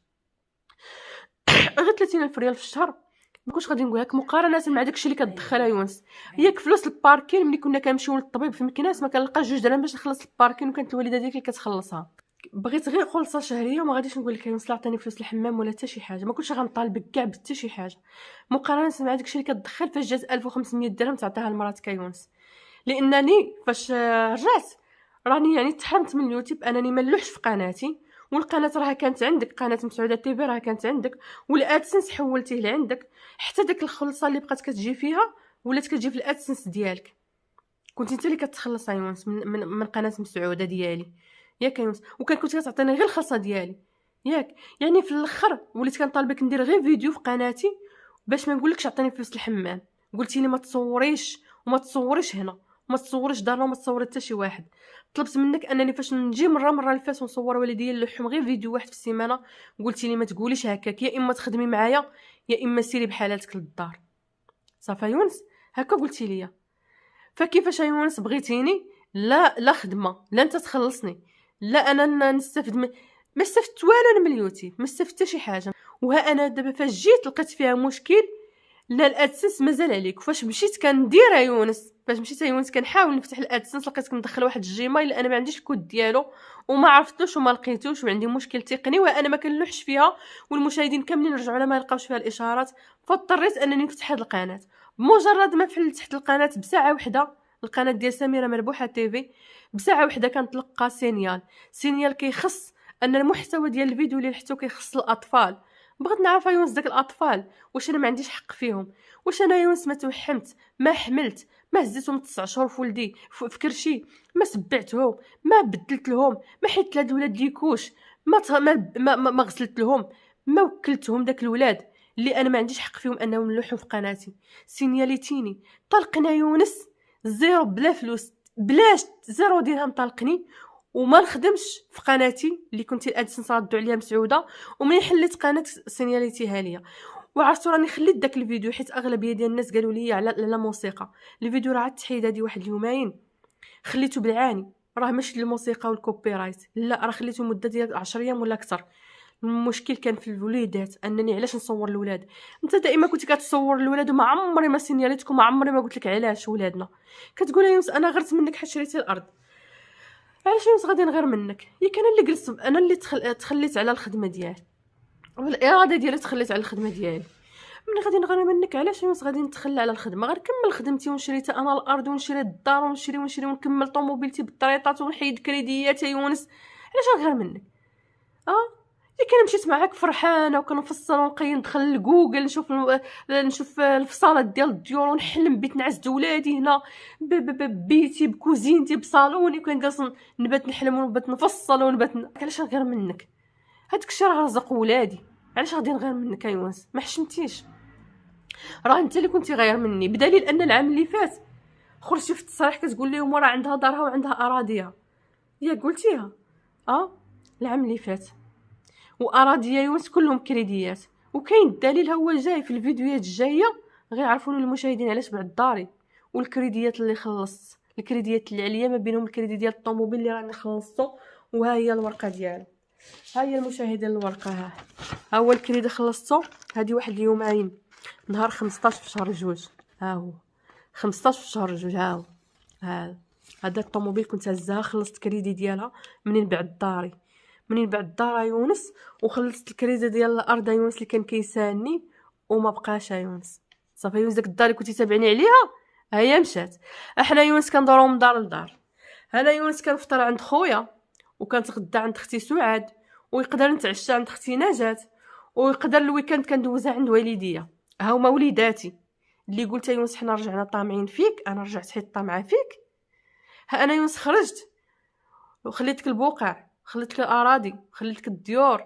غير 30,000 ريال في الشهر، ما كنتش غادي نقول لك مقارنه مع داكشي اللي كتدخلها يونس. ياك فلوس الباركين ملي كنا كنمشيو للطبيب في مكناس ما كنلقاش 2 درهم باش نخلص الباركين، وكانت الوالده ديالي اللي كتخلصها. بغيت غير خلصه شهريه وما غاديش نقول لك يونس عطيني فلوس الحمام ولا حتى شي حاجه، ما كنتش غنطالبك كاع بحتى شي حاجه مقارنه مع داكشي اللي كتدخل. فاش جات 1500 درهم تعطيها لمراتك يونس، لانني فاش رجعت راني يعني تحرمت من اليوتيوب، انني ما نلوحش في قناتي، والقناه راها كانت عندك، قناه مسعوده تيفي راها كانت عندك، والادسنس حولتيه لعندك، حتى داك الخلصه اللي بقات كتجي فيها ولات كتجي في الادسنس ديالك، كنت انت اللي كتخلص يونس من قناه مسعوده ديالي ياك يونس. كنت كتعطيني غير الخلصه ديالي ياك، يعني في الاخر وليت كنطالبك ندير غير فيديو في قناتي باش ما نقولكش عطيني فلوس الحمام. قلتي لي ما تصوريش وما تصوريش هنا وما تصوريش دارنا وما تصوري حتى شي واحد. طلبت منك انني فاش نجي مره الفاس ونصور والديا اللحم غير فيديو واحد في السيمانه، قلتي لي ما تقوليش هكاك، يا اما تخدمي معايا يا اما سيري بحالاتك للدار. صافا يونس هكا قلتي لي. فكيفاش يونس بغيتيني لا خدمه لا انت تخلصني لا انا نستافد ما استفدت والو انا من اليوتيوب، ما استفدت حتى شي حاجه. وها انا دابا فاش جيت لقيت فيها مشكل، لا الادسنس مازال عليك. فاش مشيت كندير يونس، فاش مشيت يونس كنحاول نفتح الادسنس لقيت كندخل واحد الجيميل انا ما عنديش الكود ديالو وما عرفتوش وما لقيتوش وعندي مشكل تقني، وانا ما كنلوحش فيها والمشاهدين كاملين رجعوا على ما لقاوش فيها الاشارات، فاضطريت انني نفتح هذه القناه. بمجرد ما فتحت القناه بساعه واحده، القناه ديال سميره مربوحه تيفي، بساعه واحده كنتلقى سينيال كيخص ان المحتوى ديال الفيديو اللي لحتو كيخص الاطفال بغيت نعرف يونس داك الاطفال واش انا ما عنديش حق فيهم، واش انا يونس ما توحمت، ما حملت، ما هزيتهم 9 شهور في ولدي في كرشي، ما سبعتهم، ما بدلت لهم، ما حيت لهاد الولاد ليكوش، ما غسلت لهم، ما وكلتهم داك الولاد اللي انا ما عنديش حق فيهم انهم نلوحوا في قناتي. سينياليتيني طلقنا يونس زيرو بلا فلوس، بلاش 0 درهم طلقني، وما نخدمش في قناتي اللي كنتي الادسنس ردوا عليها مسعوده. ومنين حليت قناه سينياليتيها ليا وعرفتوا راني خليت داك الفيديو حيت اغلبيه ديال الناس قالوا لي على موسيقى. الفيديو راه تحيد هذه واحد اليومين، خليته بالعاني، راه ماشي الموسيقى والكوبي رايت، لا راه خليته مده ديال 10 ايام ولا اكثر. المشكل كان في الوليدات، انني علاش نصور الولاد. انت دائما كنتي كتصور الولاد وما عمري ما سينياليتك وما عمري ما قلت لك علاش ولادنا. كتقول لي يونس انا غرت منك حيت شريتي الارض، علاش يونس غادي نغير منك؟ ياك انا اللي جلست، انا اللي تخليت على الخدمه ديالي والاراده ديالي، تخليت على الخدمه ديالي. ملي غادي نغير منك علاش يونس غادي نتخلى على الخدمه؟ غير كمل خدمتي ونشريت انا الارض ونشري الدار ونشري ونكمل طوموبيلتي بالطريطات ونحيد كريديات يا يونس. علاش نغير منك؟ ياك انا مشيت معاك فرحانه وكنفصل ونقي ندخل لجوجل نشوف الفصالات ديال الديور ونحلم بيت نعس ولادي هنا ببيتي بكوزينتي بصالوني، وكنجلس نبات نحلم ونبات نفصل ونبات علاش نغير منك؟ هذاك الشيء راه رزق ولادي، علاش غادي نغير منك يا يونس؟ ما حشمتيش، راه انت اللي كنتي غير مني، بدليل ان العام اللي فات خرجتي في التصريح كتقول لهم راه عندها دارها وعندها اراضيها. ياك قلتيها العام اللي فات، واراضي يونس كلهم كريديات، وكاين الدليل هو جاي في الفيديوهات الجايه غير يعرفون المشاهدين علاش بعد داري والكريديات اللي خلصت، الكريديات اللي عليا ما بينهم الكريدي ديال الطوموبيل اللي راني خلصته، وها هي الورقه ديالو، ها هي المشاهدين الورقه، ها هو الكريدي خلصته. هذه واحد اليومين نهار 15 في شهر 2، ها هو 15 في شهر 2، ها هو هذا الطوموبيل كنت هزها، خلصت كريدي ديالها منين بعد داري، منين بعد دار يونس، وخلصت الكريدي ديال الارض يونس اللي كان كيساني وما بقاش يونس. صافي يونس داك الدار اللي كنتي تابعني عليها هي مشات. احنا يونس كندورو من دار لدار، انا يونس كنفطر عند خويا وكنتغدى عند اختي سعاد، ويقدر نتعشى عند اختي نجاة، ويقدر الويكاند كندوزها عند والديا. ها هما وليداتي اللي قلت يونس حنا رجعنا طامعين فيك، انا رجعت حيت طامعه فيك. ها انا يونس خرجت وخليتك البقع، خليت لك الاراضي، خليت لك الديور،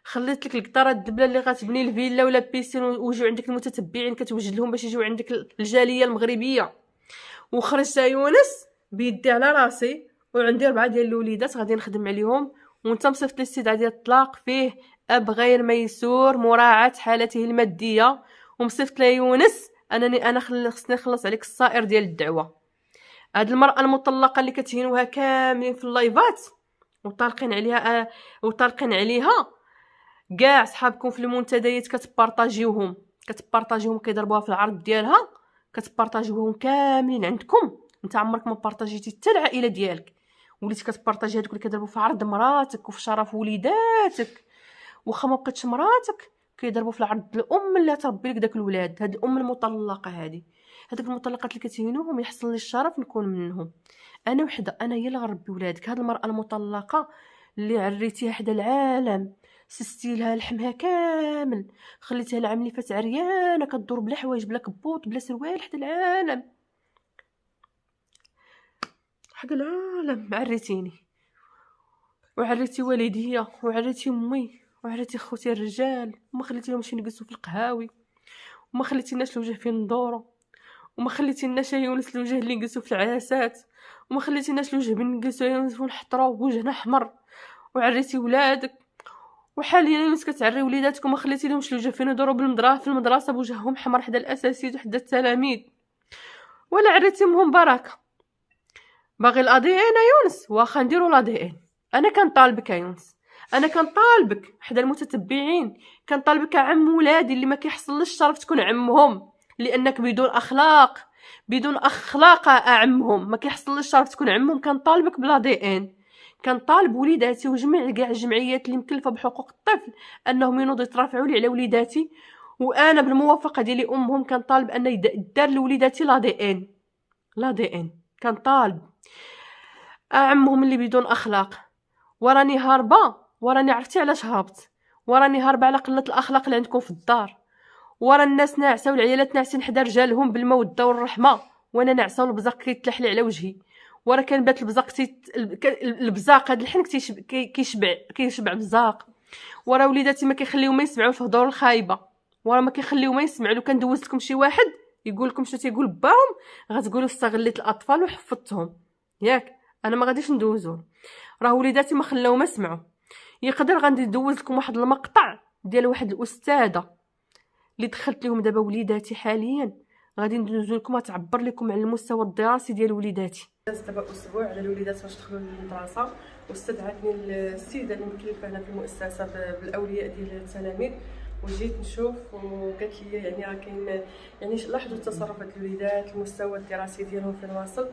خليت لك القطاره الدبله اللي غتبني الفيلا ولا بيسين ويجيو عندك المتتبعين كتوجد لهم باش يجيو عندك الجاليه المغربيه. وخرجت يونس بيدي على راسي وعندي 4 ديال الوليدات غادي نخدم عليهم، وانت مصيفط لي استدعاء ديال الطلاق فيه اب غير ميسور مراعاه حالته الماديه، ومصيفط لي يونس انا خصني نخلص عليك الصائر ديال الدعوه. هاد المراه المطلقه اللي كتهينوها كاملين في اللايفات وطالقين عليها كاع صحابكم في المنتديات كتبارطاجيوهم كيضربوها في العرض ديالها، كتبارطاجيوهم كاملين عندكم. انت عمرك ما بارطاجيتي حتى العائله ديالك، وليتي كتبارطاجي هذوك اللي كيضربوا في عرض مراتك وفي شرف وليداتك، واخا ما بقيتش مراتك كيضربوا في العرض الام اللي تربي لك داك الولاد. هاد الام المطلقه هذوك المطلقات اللي كتهينوهم يحصل لي الشرف نكون منهم. انا وحده، انا هي اللي غربي ولادك. هاد المراه المطلقه اللي عريتيها حدا العالم، سستي لها لحمها كامل، خليتها العام اللي فات عريانه كدور بلا حوايج بلا كبوط بلا سروال حدا العالم، حق العالم عريتيني، وعريتي والديا وعريتي امي وعريتي خوتي الرجال، وما خليتيهمش ينقصوا في القهاوي، وما خليتيناش الوجه فين ندورو، وما خليتيناش يونس الوجه اللي نقصوا في العراسات، وما خليتيناش الوجه بنقصوا يونس ونحطروا بوجهنا احمر، وعريتي ولادك. وحاليا يونس كتعري وليداتك وما خليتي لهمش الوجه فين يدوروا في المدرسه بوجههم حمر حدا الاساسيات وحدا التلاميذ، ولا عريتيهم بركه. باغي الادي ان يونس؟ واخا نديروا الادي ان. انا كنطالبك يا يونس، انا كنطالبك حدا المتتبعين، كنطالبك عم ولادي اللي ما كيحصلش الشرف تكون عمهم، لانك بدون اخلاق اعمهم، ما كيحصلش الشرف تكون عمهم. كنطالبك بلا دي ان، كنطالب وليداتي وجميع كاع الجمعيات اللي مكلفه بحقوق الطفل انهم ينوضوا يترافعوا لي على وليداتي، وانا بالموافقه ديالي امهم كنطالب ان يدار لوليداتي لا دي ان. كنطالب عمهم اللي بدون اخلاق. وراني هاربه، وراني عرفتي علاش هربت، وراني هاربه على قله الاخلاق اللي عندكم في الدار، ورا الناس ناعسه والعيالات ناعسين حدا رجالهم بالموده والرحمه، وانا ناعسه والبزاق كيتلحلي على وجهي، ورا كنبات البزاق البزاق هاد الحين كيشبع بزاق، ورا وليداتي ما كيخليو ما يسمعوا في هضور الخايبه، ورا ما كيخليو ما يسمعوا. لو كان دوزت لكم شي واحد يقول لكم شنو تيقول باهم غتقولوا استغليت الاطفال وحفظتهم ياك. انا ما غاديش ندوزهم، راه وليداتي ما خلاو ما سمعوا. يقدر غادي ندوز لكم واحد المقطع ديال واحد الاستاذه اللي دخلت لهم دابا وليداتي حاليا، غادي ندوز لكم تعبر لكم على المستوى الدراسي ديال وليداتي. دابا اسبوع على الوليدات باش دخلوا للمدرسه، واستدعتني السيده اللي مكلفه هنا في المؤسسه بالاولياء ديال التلاميذ، وجيت نشوف وقالت لي يعني راه كاين يعني لاحظوا تصرفات الوليدات، المستوى الدراسي ديالهم فين واصل،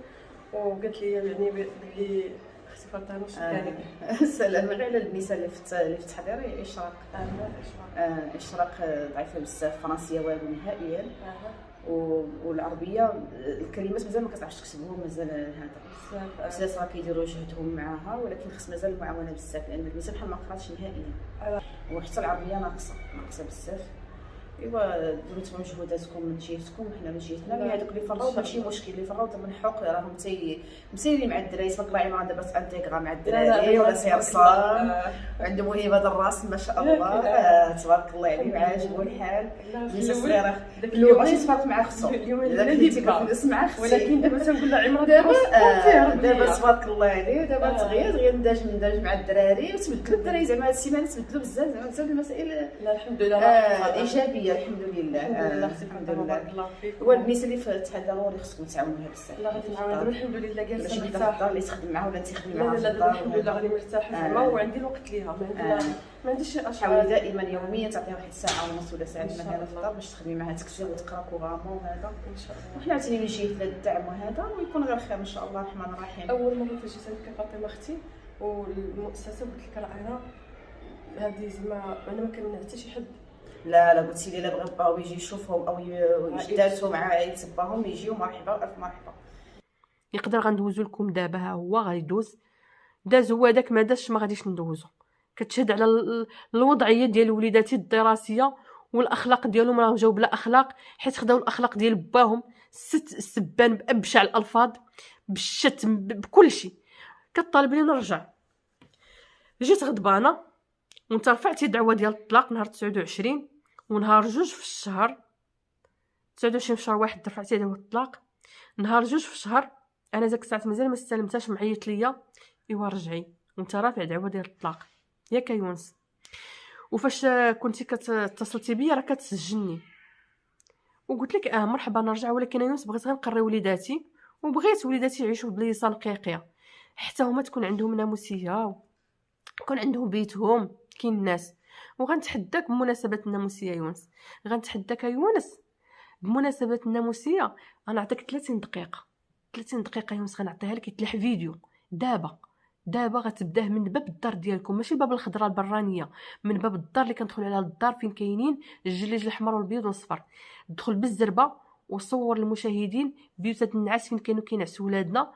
وقالت لي يعني بلي اختي فاطمه شكرا. السلام غير على المثال اللي في التحضير اشراق ضعيفه بزاف، الفرنسيه والو نهائيا، والعربيه الكلمات مازال ما كتعرفش تكتبهم، مازال هذا بزاف راه كيديروا جهدهم معاها، ولكن خص مازال المعاونه بزاف لان المثال بحال ما قراتش نهائيا، وحتى العربيه ناقصه بزاف. ايوا درتوا مجهوداتكم من جهتكم وحنا من جهتنا، مي هذوك اللي فرغوا ماشي مشكل، اللي فرغوا من حق راهم مسيرين مع الدراري، تبارك الله عمران دابا تانتيغرا مع الدراري ولا سير صام، وعنده موهبه الراس ما شاء الله، تبارك الله عليه عاجبو الحال. لسه صغيره اليوم ماشي تفرق مع اختو، اليوم كنسمع اختي، ولكن دابا تنقول لها عمران دابا تبارك الله عليه، دابا تغير نداج مع الدراري، وتبدلوا الدراري زعما هاد السيمانه تبدلوا بزاف المسائل. لا الحمد لله ايجابيه الحمد لله. الحمد لله. هو الناس اللي في التحضير اللي خصكم تعاونوا بها بزاف. لا غادي نعاونوا الحمد لله، جالسه مرتاحه اللي تخدم معاها ولا تخدم معاها. لا الحمد لله غادي مرتاحه زعما، وعندي الوقت ليها، ما عنديش اشغال. حاولي دائما يوميا تعطيها واحد الساعه ونص ولا ساعه مثلا في الدار باش تخدمي معاها تكتب وتقرا كوغامون وهذا ان شاء الله. وحنا عاوتاني من جهتنا الدعم وهذا، ويكون غير خير ان شاء الله الرحمن الرحيم. اول مره فاش جيت عندك فاطمه اختي والمؤسسه قلت لك راه انا هذه زعما انا ما كنمنع حتى شي حد. لا قلتي لي لا بغا باهم يجي يشوفهم او يجداتهم مع عائله باهم يجيو، مرحبا الف مرحبا. يقدر غندوزو لكم دابا، ها هو غيدوز، داز هو داك ما دازش ما غاديش ندوزو. كتشهد على الوضعيه ديال وليداتي الدراسيه والاخلاق ديالهم، راهم جاو بلا اخلاق حيت خداو الاخلاق ديال باهم، السبان بابشع الالفاظ، بالشتم، بكل شيء. كطالبني نرجع، جيت غضبانه وانت رفعتي دعوه ديال الطلاق نهار 29 ونهار 2 في الشهر 29 في شهر 1 رفعتي دعوه الطلاق، نهار 2 في الشهر انا داك الساعه مازال ما استلمتهاش، معيط ليا ايوا رجعي وانت رافع دعوه ديال الطلاق ياك يونس. وفاش كنتي كتصلتي بيا راه كتسجلني وقلت لك مرحبا نرجع، ولكن يونس بغيت غير نقري وليداتي، وبغيت وليداتي يعيشوا ببليصه نقيقيه حتى هما تكون عندهم ناموسيه، يكون عندهم بيتهم كاين الناس. وغنتحداك بمناسبه الناموسيه يونس، غنتحداك يونس بمناسبه الناموسيه، انا نعطيك 30 دقيقه يونس، غنعطيها لك يتلح فيديو دابا غتبداه من باب الدار ديالكم، ماشي باب الخضره البرانيه، من باب الدار اللي كندخلوا على الدار فين كاينين الجليج الاحمر والابيض والصفر. دخل بالزربه وصور المشاهدين بيوتات النعاس فين كانوا كينعسوا ولادنا،